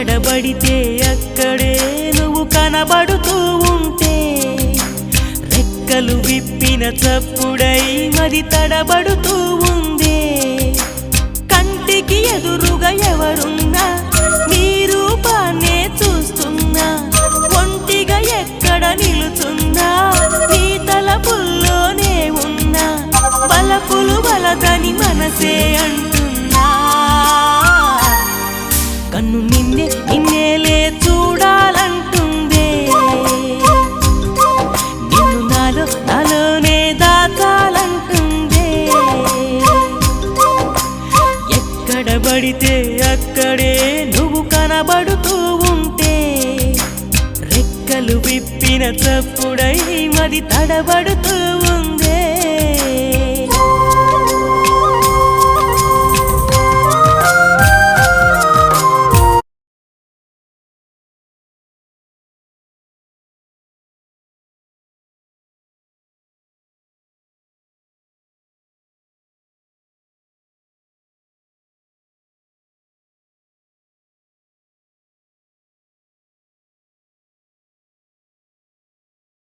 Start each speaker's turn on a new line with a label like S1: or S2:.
S1: ఎక్కడబడితే అక్కడే నువ్వు కనబడుతూ ఉంటే రెక్కలు విప్పిన చప్పుడై మది తడబడుతూ ఉందే కంటికి ఎదురుగా ఎవరున్నా నీ రూపాన్నే చూస్తున్నా ఒంటిగా ఎక్కడ నిలుచున్నా నీ తలపుల్లోనే ఉన్నా బలపులు వలదని మనసే అంటున్నా కన్ను నిన్నేలే చూడాలంటుందే నిన్ను నాలోనే దాచాలంటుందే ఎక్కడబడితే అక్కడే నువ్వు కనబడుతూ ఉంటే రెక్కలు విప్పిన చప్పుడై మది తడబడుతూ